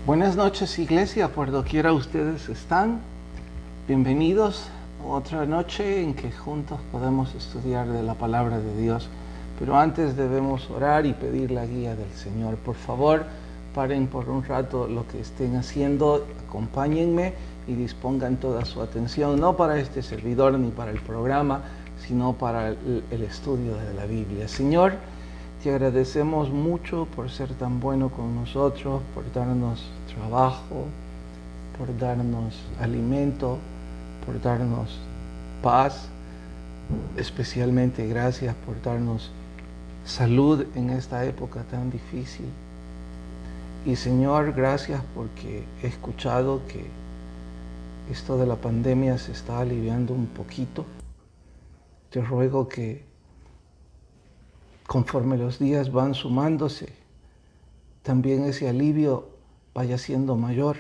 Buenas noches, iglesia, por doquiera ustedes están. Bienvenidos a otra noche en que juntos podemos estudiar de la palabra de Dios. Pero antes debemos orar y pedir la guía del Señor. Por favor, paren por un rato lo que estén haciendo, acompáñenme y dispongan toda su atención, no para este servidor ni para el programa, sino para el estudio de la Biblia. Señor, te agradecemos mucho por ser tan bueno con nosotros, por darnos trabajo, por darnos alimento, por darnos paz. Especialmente gracias por darnos salud en esta época tan difícil. Y Señor, gracias porque he escuchado que esto de la pandemia se está aliviando un poquito. Te ruego que conforme los días van sumándose, también ese alivio vaya siendo mayor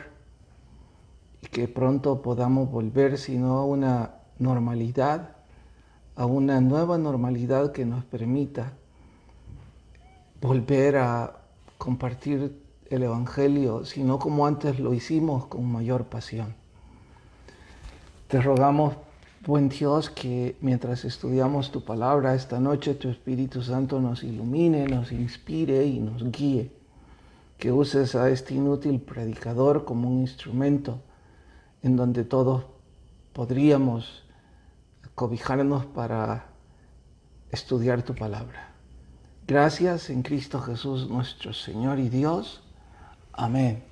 y que pronto podamos volver, si no a una normalidad, a una nueva normalidad que nos permita volver a compartir el Evangelio, sino como antes lo hicimos, con mayor pasión. Te rogamos, buen Dios, que mientras estudiamos tu palabra esta noche, tu Espíritu Santo nos ilumine, nos inspire y nos guíe. Que uses a este inútil predicador como un instrumento en donde todos podríamos cobijarnos para estudiar tu palabra. Gracias en Cristo Jesús, nuestro Señor y Dios. Amén.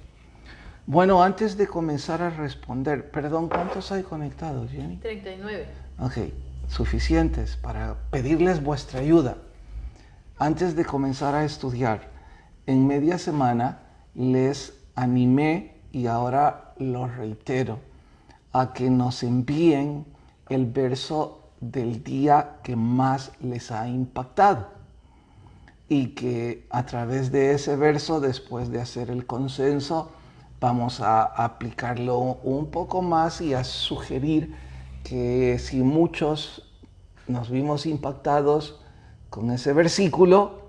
Bueno, antes de comenzar a responder, perdón, ¿cuántos hay conectados, Jenny? 39. Ok, suficientes para pedirles vuestra ayuda. Antes de comenzar a estudiar, en media semana les animé, y ahora lo reitero, a que nos envíen el verso del día que más les ha impactado. Y que a través de ese verso, después de hacer el consenso, vamos a aplicarlo un poco más y a sugerir que si muchos nos vimos impactados con ese versículo,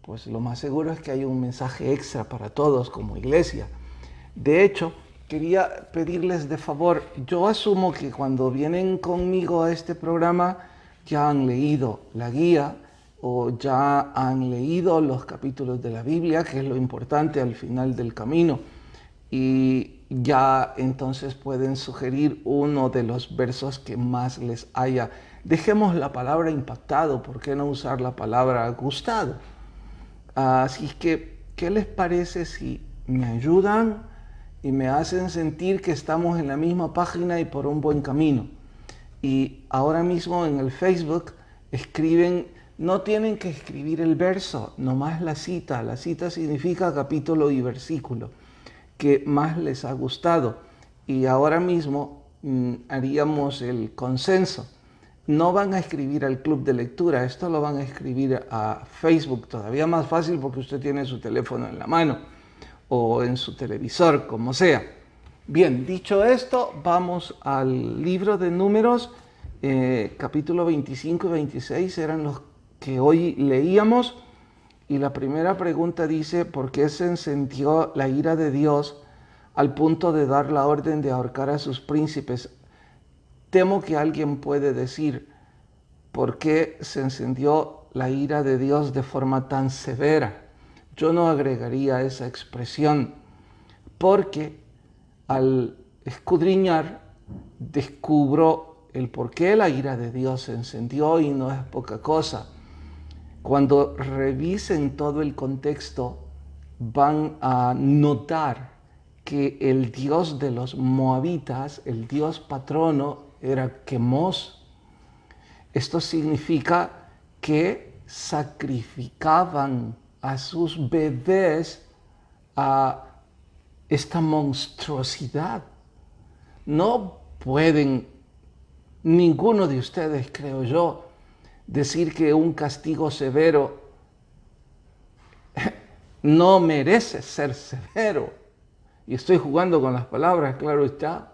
pues lo más seguro es que hay un mensaje extra para todos como iglesia. De hecho, quería pedirles de favor, yo asumo que cuando vienen conmigo a este programa ya han leído la guía o ya han leído los capítulos de la Biblia, que es lo importante al final del camino. Y ya entonces pueden sugerir uno de los versos que más les haya. Dejemos la palabra impactado, ¿por qué no usar la palabra gustado? Así que, ¿qué les parece si me ayudan y me hacen sentir que estamos en la misma página y por un buen camino? Y ahora mismo en el Facebook escriben, no tienen que escribir el verso, nomás la cita. La cita significa capítulo y versículo que más les ha gustado. Y ahora mismo haríamos el consenso. No van a escribir al club de lectura, esto lo van a escribir a Facebook, todavía más fácil porque usted tiene su teléfono en la mano o en su televisor, como sea. Bien, dicho esto, vamos al libro de Números, capítulo 25 y 26 eran los que hoy leíamos. Y la primera pregunta dice, ¿por qué se encendió la ira de Dios al punto de dar la orden de ahorcar a sus príncipes? Temo que alguien puede decir, ¿por qué se encendió la ira de Dios de forma tan severa? Yo no agregaría esa expresión, porque al escudriñar descubro el por qué la ira de Dios se encendió y no es poca cosa. Cuando revisen todo el contexto, van a notar que el dios de los moabitas, el dios patrono, era Quemos. Esto significa que sacrificaban a sus bebés a esta monstruosidad. No pueden, ninguno de ustedes, creo yo, decir que un castigo severo no merece ser severo. Y estoy jugando con las palabras, claro está,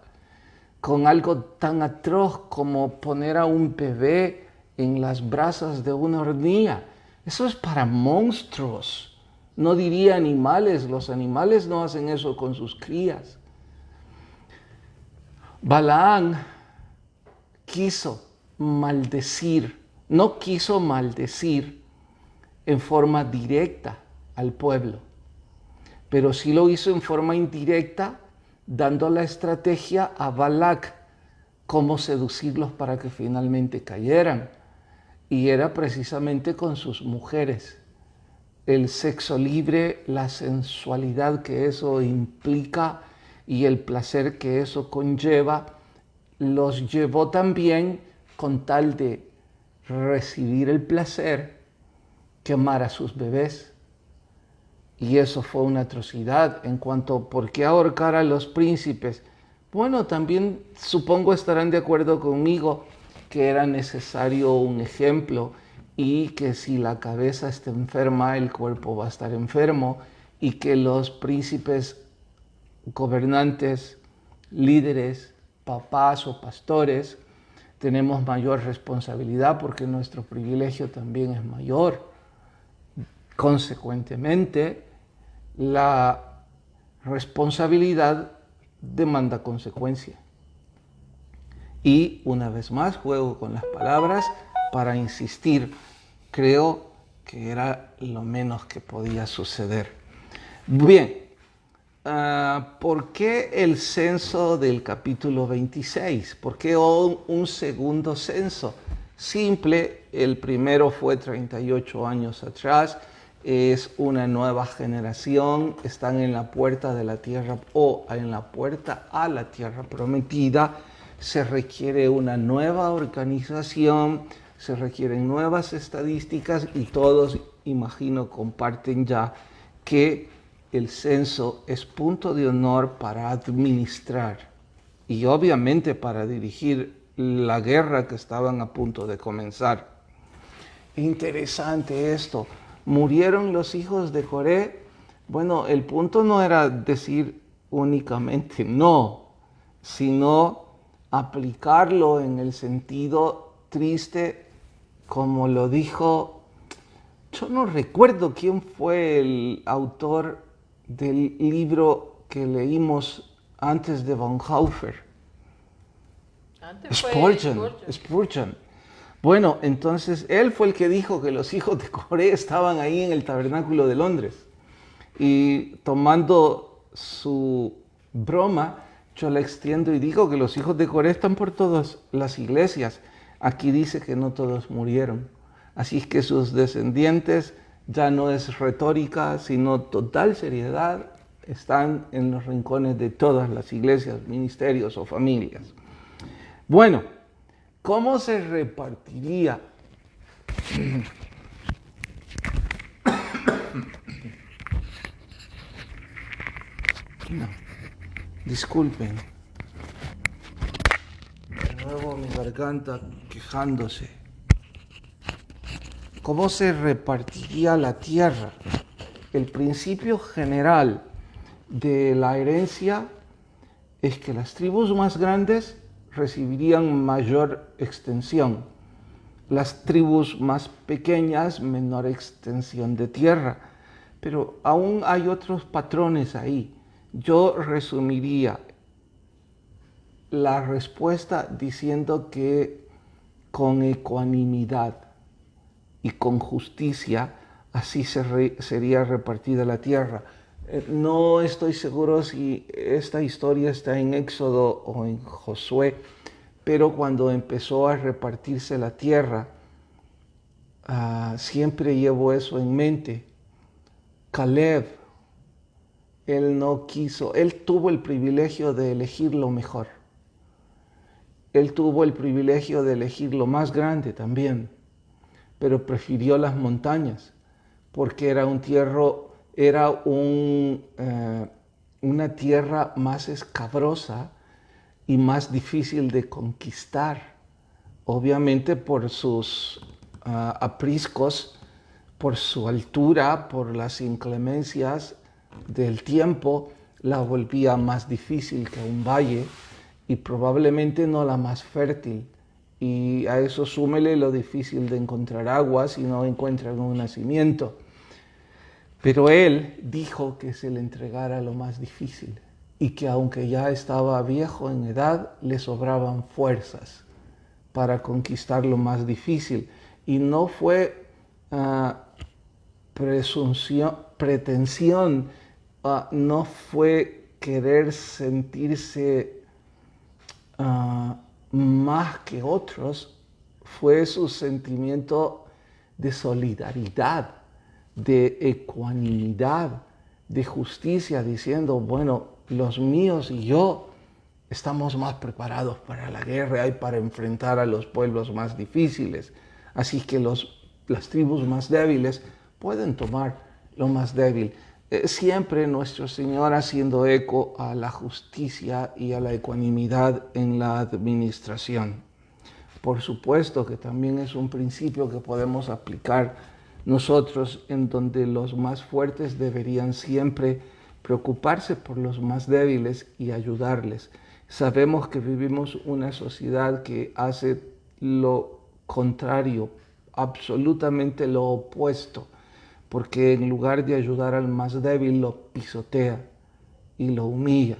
con algo tan atroz como poner a un bebé en las brasas de una hornilla. Eso es para monstruos. No diría animales, los animales no hacen eso con sus crías. Balaam quiso maldecir, no quiso maldecir en forma directa al pueblo, pero sí lo hizo en forma indirecta, dando la estrategia a Balac, cómo seducirlos para que finalmente cayeran. Y era precisamente con sus mujeres. El sexo libre, la sensualidad que eso implica y el placer que eso conlleva, los llevó también con tal de recibir el placer, quemar a sus bebés. Y eso fue una atrocidad en cuanto a por qué ahorcar a los príncipes. Bueno, también supongo estarán de acuerdo conmigo que era necesario un ejemplo y que si la cabeza está enferma, el cuerpo va a estar enfermo y que los príncipes, gobernantes, líderes, papás o pastores, tenemos mayor responsabilidad porque nuestro privilegio también es mayor. Consecuentemente, la responsabilidad demanda consecuencia. Y una vez más juego con las palabras para insistir. Creo que era lo menos que podía suceder. Bien, ¿por qué el censo del capítulo 26? ¿Por qué un segundo censo? Simple, el primero fue 38 años atrás. Es una nueva generación, están en la puerta de la tierra o en la puerta a la tierra prometida. Se requiere una nueva organización, se requieren nuevas estadísticas y todos, imagino, comparten ya que el censo es punto de honor para administrar y obviamente para dirigir la guerra que estaban a punto de comenzar. Interesante esto. ¿Murieron los hijos de Coré? Bueno, el punto no era decir únicamente no, sino aplicarlo en el sentido triste, como lo dijo, yo no recuerdo quién fue el autor del libro que leímos antes de Bonhoeffer. Spurgeon. Bueno, entonces él fue el que dijo que los hijos de Coré estaban ahí en el tabernáculo de Londres. Y tomando su broma, yo la extiendo y digo que los hijos de Coré están por todas las iglesias. Aquí dice que no todos murieron. Así es que sus descendientes, ya no es retórica, sino total seriedad, están en los rincones de todas las iglesias, ministerios o familias. Bueno, ¿cómo se repartiría? No, disculpen. De nuevo mi garganta quejándose. ¿Cómo se repartiría la tierra? El principio general de la herencia es que las tribus más grandes recibirían mayor extensión. Las tribus más pequeñas, menor extensión de tierra. Pero aún hay otros patrones ahí. Yo resumiría la respuesta diciendo que con ecuanimidad y con justicia, así sería repartida la tierra. No estoy seguro si esta historia está en Éxodo o en Josué, pero cuando empezó a repartirse la tierra, siempre llevo eso en mente. Caleb, él no quiso, él tuvo el privilegio de elegir lo mejor. Él tuvo el privilegio de elegir lo más grande también, pero prefirió las montañas, porque era una tierra más escabrosa y más difícil de conquistar, obviamente por sus apriscos, por su altura, por las inclemencias del tiempo, la volvía más difícil que un valle y probablemente no la más fértil. Y a eso súmele lo difícil de encontrar agua si no encuentran un nacimiento. Pero él dijo que se le entregara lo más difícil y que aunque ya estaba viejo en edad, le sobraban fuerzas para conquistar lo más difícil. Y no fue pretensión, no fue querer sentirse más que otros, fue su sentimiento de solidaridad, de ecuanimidad, de justicia, diciendo, bueno, los míos y yo estamos más preparados para la guerra y para enfrentar a los pueblos más difíciles. Así que las tribus más débiles pueden tomar lo más débil. Siempre nuestro Señor haciendo eco a la justicia y a la ecuanimidad en la administración. Por supuesto que también es un principio que podemos aplicar nosotros, en donde los más fuertes deberían siempre preocuparse por los más débiles y ayudarles. Sabemos que vivimos una sociedad que hace lo contrario, absolutamente lo opuesto, porque en lugar de ayudar al más débil, lo pisotea y lo humilla.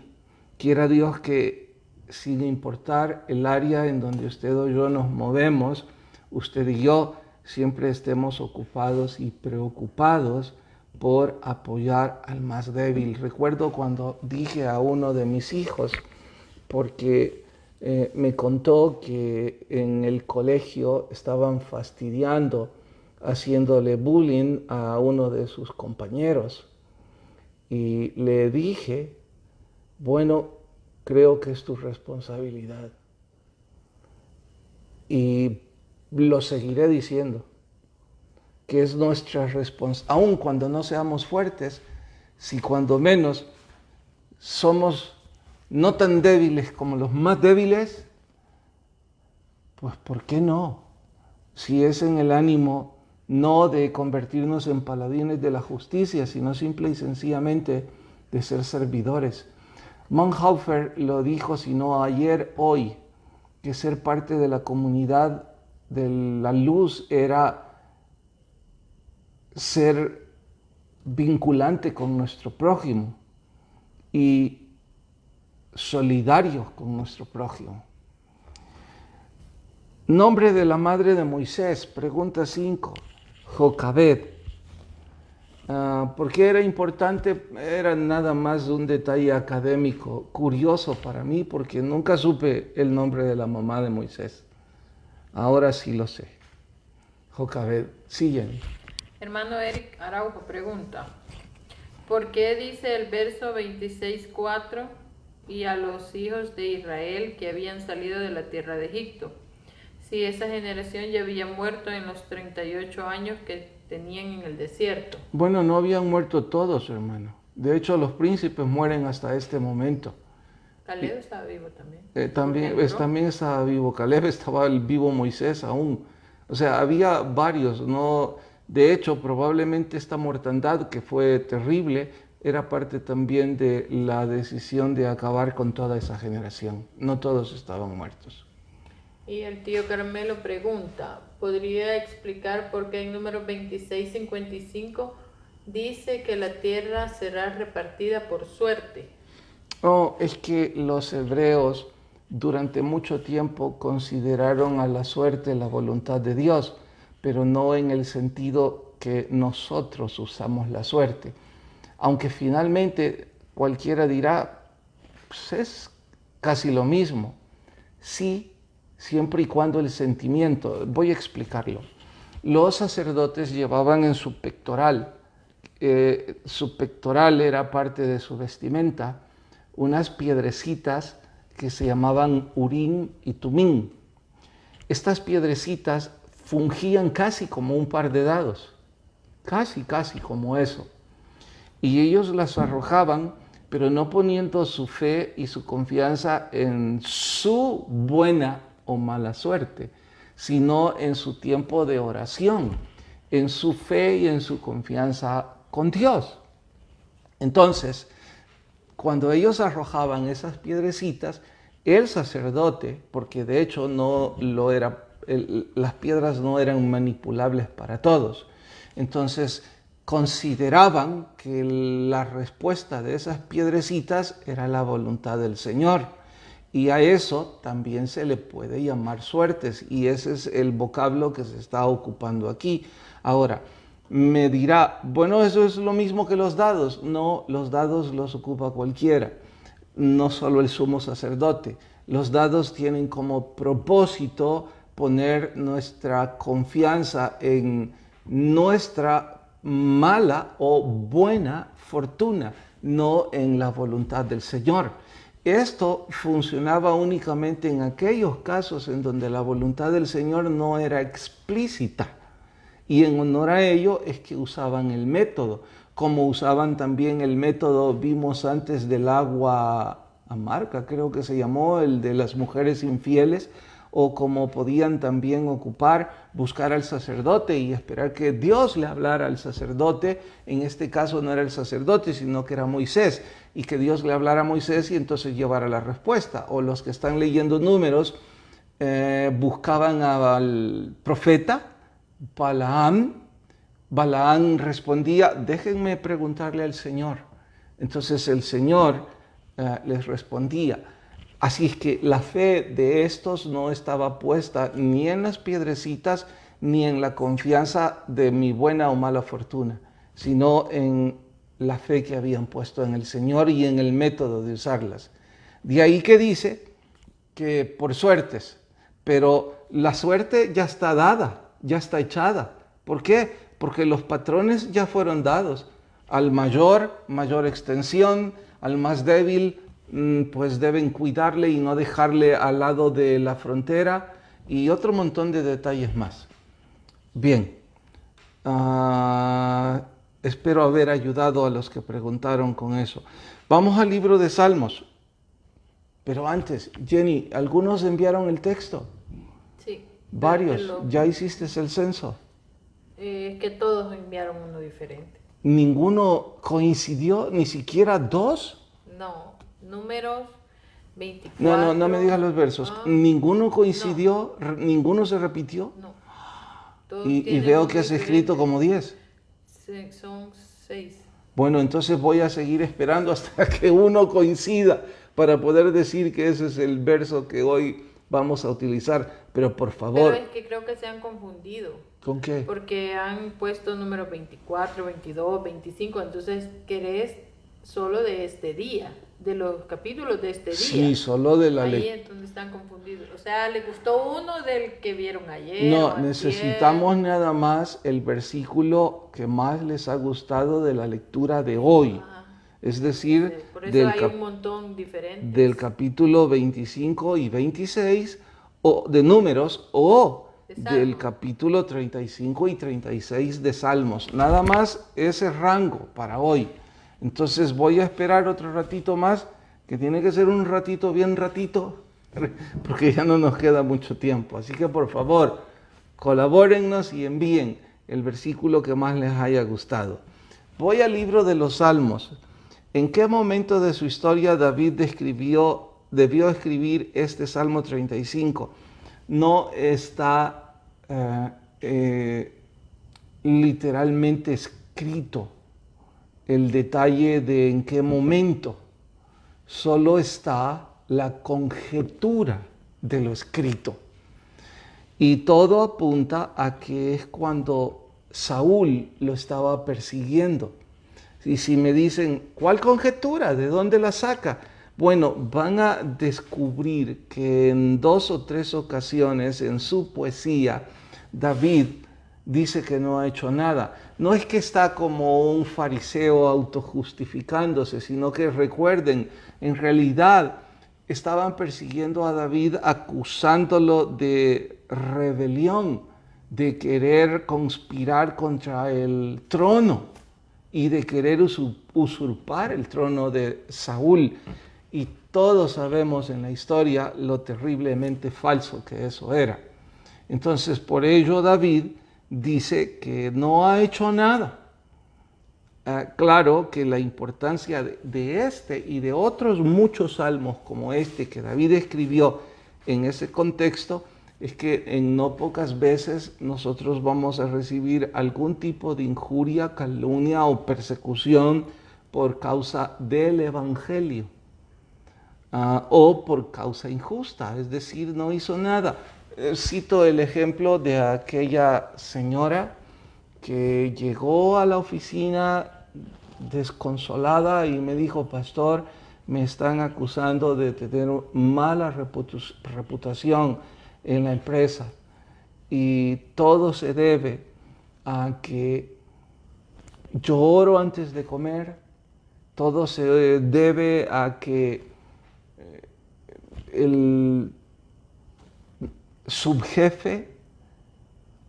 Quiera Dios que, sin importar el área en donde usted o yo nos movemos, usted y yo siempre estemos ocupados y preocupados por apoyar al más débil. Recuerdo cuando dije a uno de mis hijos, porque me contó que en el colegio estaban fastidiando, haciéndole bullying a uno de sus compañeros. Y le dije, bueno, creo que es tu responsabilidad. Y lo seguiré diciendo, que es nuestra responsabilidad, aun cuando no seamos fuertes, si cuando menos somos no tan débiles como los más débiles, pues ¿por qué no? Si es en el ánimo no de convertirnos en paladines de la justicia, sino simple y sencillamente de ser servidores. Bonhoeffer lo dijo, si no ayer, hoy, que ser parte de la comunidad de la luz era ser vinculante con nuestro prójimo y solidarios con nuestro prójimo. Nombre de la madre de Moisés, pregunta 5, Jocabed. ¿Por qué era importante? Era nada más un detalle académico, curioso para mí, porque nunca supe el nombre de la mamá de Moisés. Ahora sí lo sé. Jocabed. Siguen. Hermano Eric Araujo pregunta, ¿por qué dice el verso 26:4 y a los hijos de Israel que habían salido de la tierra de Egipto? Si esa generación ya había muerto en los 38 años que tenían en el desierto. Bueno, no habían muerto todos, hermano. De hecho, los príncipes mueren hasta este momento. Caleb estaba vivo también. También estaba vivo Caleb, estaba el vivo Moisés aún. O sea, había varios, ¿no? De hecho, probablemente esta mortandad, que fue terrible, era parte también de la decisión de acabar con toda esa generación. No todos estaban muertos. Y el tío Carmelo pregunta, ¿podría explicar por qué en número 26:55 dice que la tierra será repartida por suerte? Es que los hebreos durante mucho tiempo consideraron a la suerte la voluntad de Dios, pero no en el sentido que nosotros usamos la suerte. Aunque finalmente cualquiera dirá, pues es casi lo mismo. Sí, siempre y cuando el sentimiento, voy a explicarlo. Los sacerdotes llevaban en su pectoral era parte de su vestimenta, unas piedrecitas que se llamaban Urim y Tumim. Estas piedrecitas fungían casi como un par de dados, casi como eso. Y ellos las arrojaban, pero no poniendo su fe y su confianza en su buena o mala suerte, sino en su tiempo de oración, en su fe y en su confianza con Dios. Entonces, cuando ellos arrojaban esas piedrecitas, el sacerdote, porque de hecho las piedras no eran manipulables para todos, entonces consideraban que la respuesta de esas piedrecitas era la voluntad del Señor. Y a eso también se le puede llamar suertes, y ese es el vocablo que se está ocupando aquí. Ahora, me dirá, bueno, eso es lo mismo que los dados. No, los dados los ocupa cualquiera, no solo el sumo sacerdote. Los dados tienen como propósito poner nuestra confianza en nuestra mala o buena fortuna, no en la voluntad del Señor. Esto funcionaba únicamente en aquellos casos en donde la voluntad del Señor no era explícita. Y en honor a ello es que usaban el método, como usaban también el método, vimos antes, del agua amarga, creo que se llamó, el de las mujeres infieles, o como podían también ocupar, buscar al sacerdote y esperar que Dios le hablara al sacerdote. En este caso no era el sacerdote, sino que era Moisés, y que Dios le hablara a Moisés y entonces llevara la respuesta. O los que están leyendo Números buscaban al profeta Balaam. Balaam respondía, déjenme preguntarle al Señor. Entonces el Señor les respondía. Así es que la fe de estos no estaba puesta ni en las piedrecitas ni en la confianza de mi buena o mala fortuna, sino en la fe que habían puesto en el Señor y en el método de usarlas. De ahí que dice que por suertes, pero la suerte ya está dada, ya está echada. ¿Por qué? Porque los patrones ya fueron dados. Al mayor, mayor extensión; al más débil, pues deben cuidarle y no dejarle al lado de la frontera, y otro montón de detalles más. Bien, espero haber ayudado a los que preguntaron con eso. Vamos al libro de Salmos. Pero antes, Jenny, ¿algunos enviaron el texto? Sí. Varios. ¿Ya hiciste el censo? Que todos enviaron uno diferente. ¿Ninguno coincidió? ¿Ni siquiera dos? No. Números 24. No me digas los versos. ¿Ninguno coincidió? No. ¿Ninguno se repitió? No. Y veo que has escrito como 10. Son 6. Bueno, entonces voy a seguir esperando hasta que uno coincida para poder decir que ese es el verso que hoy vamos a utilizar. Pero por favor. Pero es que creo que se han confundido. ¿Con qué? Porque han puesto números 24, 22, 25. Entonces querés solo de este día, de los capítulos de este día. Sí, solo de la lectura. Ahí es donde están confundidos. O sea, le gustó uno del que vieron ayer. No, necesitamos nada más el versículo que más les ha gustado de la lectura de hoy. Es decir, sí, por eso hay un montón diferente. Del capítulo 25 y 26 o de Números, o del capítulo 35 y 36 de Salmos. Nada más ese rango para hoy. Entonces voy a esperar otro ratito más, que tiene que ser un ratito, bien ratito, porque ya no nos queda mucho tiempo. Así que por favor, colabórennos y envíen el versículo que más les haya gustado. Voy al libro de los Salmos. ¿En qué momento de su historia David debió escribir este Salmo 35? No está literalmente escrito el detalle de en qué momento, solo está la conjetura de lo escrito. Y todo apunta a que es cuando Saúl lo estaba persiguiendo. Y si me dicen, ¿cuál conjetura? ¿De dónde la saca? Bueno, van a descubrir que en 2 o 3 ocasiones en su poesía, David dice que no ha hecho nada. No es que está como un fariseo autojustificándose, sino que recuerden, en realidad estaban persiguiendo a David acusándolo de rebelión, de querer conspirar contra el trono y de querer usurpar el trono de Saúl. Y todos sabemos en la historia lo terriblemente falso que eso era. Entonces, por ello David dice que no ha hecho nada. Claro que la importancia de este y de otros muchos salmos como este que David escribió en ese contexto es que en no pocas veces nosotros vamos a recibir algún tipo de injuria, calumnia o persecución por causa del Evangelio, o por causa injusta, es decir, no hizo nada. Cito el ejemplo de aquella señora que llegó a la oficina desconsolada y me dijo: pastor, me están acusando de tener mala reputación en la empresa y todo se debe a que yo oro antes de comer, todo se debe a que el subjefe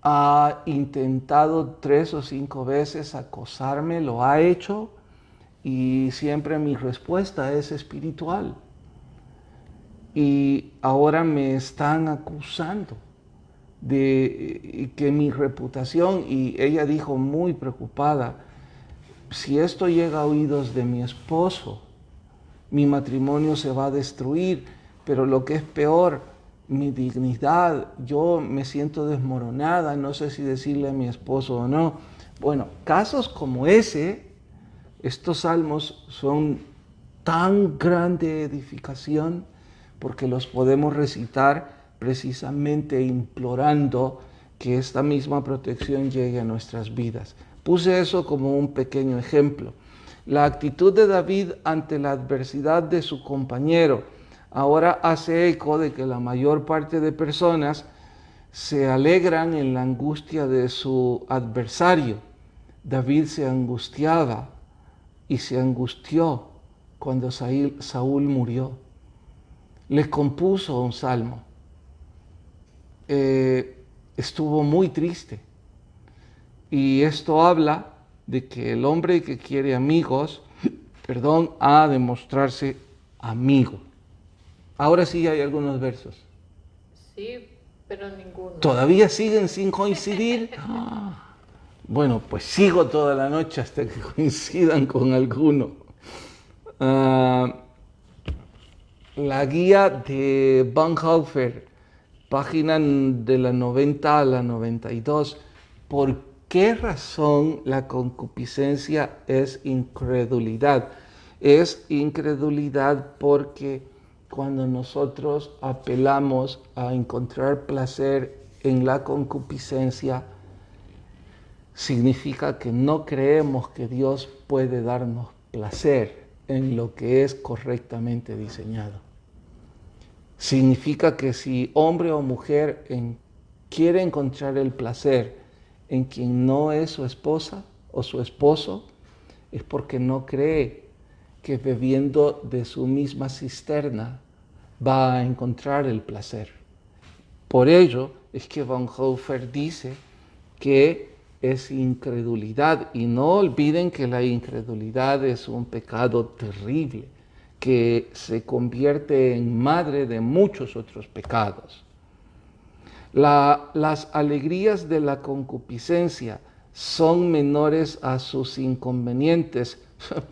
ha intentado 3 o 5 veces acosarme, lo ha hecho, y siempre mi respuesta es espiritual. Y ahora me están acusando de que mi reputación, y ella dijo muy preocupada: si esto llega a oídos de mi esposo, mi matrimonio se va a destruir, pero lo que es peor, mi dignidad, yo me siento desmoronada, no sé si decirle a mi esposo o no. Bueno, casos como ese, estos salmos son tan grande edificación porque los podemos recitar precisamente implorando que esta misma protección llegue a nuestras vidas. Puse eso como un pequeño ejemplo. La actitud de David ante la adversidad de su compañero ahora hace eco de que la mayor parte de personas se alegran en la angustia de su adversario. David se angustiaba y se angustió cuando Saúl murió. Le compuso un salmo. Estuvo muy triste. Y esto habla de que el hombre que quiere amigos, ha de mostrarse amigo. Ahora sí hay algunos versos. Sí, pero ninguno. ¿Todavía siguen sin coincidir? Bueno, pues sigo toda la noche hasta que coincidan con alguno. La guía de Bonhoeffer, página de la 90 a la 92. ¿Por qué razón la concupiscencia es incredulidad? Es incredulidad porque cuando nosotros apelamos a encontrar placer en la concupiscencia, significa que no creemos que Dios puede darnos placer en lo que es correctamente diseñado. Significa que si hombre o mujer quiere encontrar el placer en quien no es su esposa o su esposo, es porque no cree que bebiendo de su misma cisterna va a encontrar el placer. Por ello es que Bonhoeffer dice que es incredulidad, y no olviden que la incredulidad es un pecado terrible que se convierte en madre de muchos otros pecados. Las alegrías de la concupiscencia son menores a sus inconvenientes.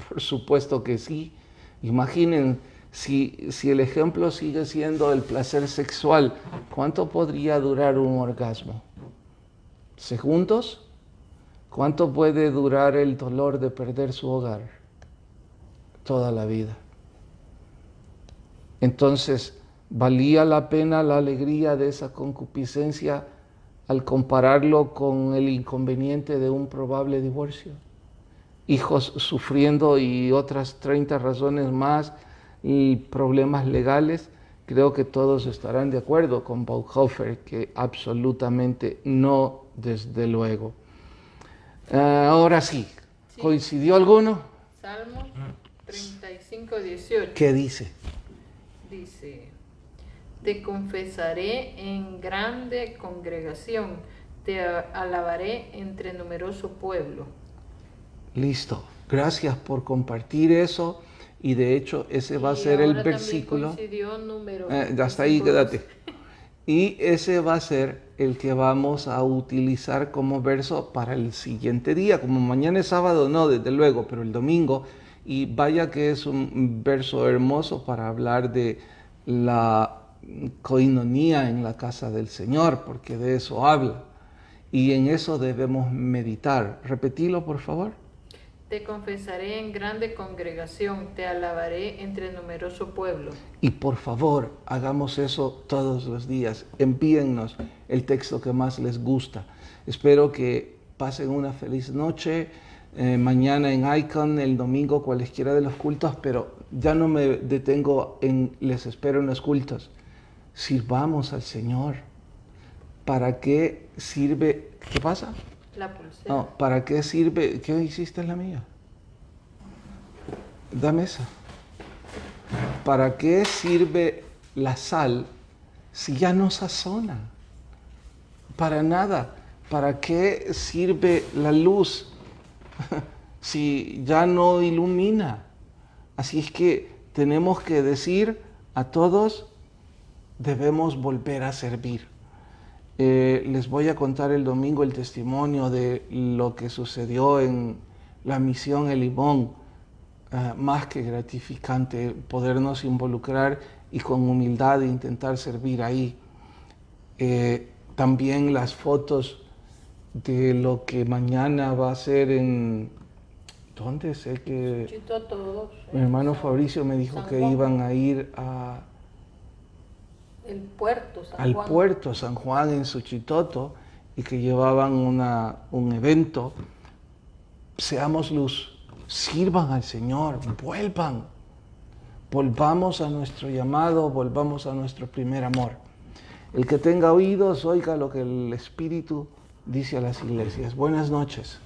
Por supuesto que sí. Imaginen, si el ejemplo sigue siendo el placer sexual, ¿cuánto podría durar un orgasmo? ¿Segundos? ¿Cuánto puede durar el dolor de perder su hogar? Toda la vida. Entonces, ¿valía la pena la alegría de esa concupiscencia al compararlo con el inconveniente de un probable divorcio? Hijos sufriendo y otras 30 razones más y problemas legales. Creo que todos estarán de acuerdo con Bonhoeffer que absolutamente no, desde luego. Ahora sí, ¿coincidió alguno? Salmo 35, 18. ¿Qué dice? Dice: te confesaré en grande congregación, te alabaré entre numeroso pueblo. Listo, gracias por compartir eso, y de hecho ese va a ser el versículo. Hasta ahí quédate. Y ese va a ser el que vamos a utilizar como verso para el siguiente día. Como mañana es sábado, no, desde luego, pero el domingo. Y vaya que es un verso hermoso para hablar de la coinonía en la casa del Señor, porque de eso habla. Y en eso debemos meditar. Repetilo, por favor. Te confesaré en grande congregación, te alabaré entre numeroso pueblo. Y por favor, hagamos eso todos los días. Envíennos el texto que más les gusta. Espero que pasen una feliz noche. Mañana en Icon, el domingo, cualesquiera de los cultos, pero ya no me detengo en les espero en los cultos. Sirvamos al Señor. ¿Para qué sirve? ¿Qué pasa? La pulsera. No, ¿para qué sirve? ¿Qué hiciste en la mía? Dame esa. ¿Para qué sirve la sal si ya no sazona? Para nada. ¿Para qué sirve la luz si ya no ilumina? Así es que tenemos que decir a todos, debemos volver a servir. Les voy a contar el domingo el testimonio de lo que sucedió en la misión El Limón. Más que gratificante podernos involucrar y con humildad intentar servir ahí. También las fotos de lo que mañana va a ser en... ¿Dónde? Sé que Chitoto, mi hermano Fabricio me dijo San que Juan. iban a ir a... El puerto San al Juan. puerto San Juan en Suchitoto y que llevaban un evento. Seamos luz, sirvan al Señor, volvamos a nuestro llamado, volvamos a nuestro primer amor. El que tenga oídos, oiga lo que el Espíritu dice a las iglesias. Buenas noches.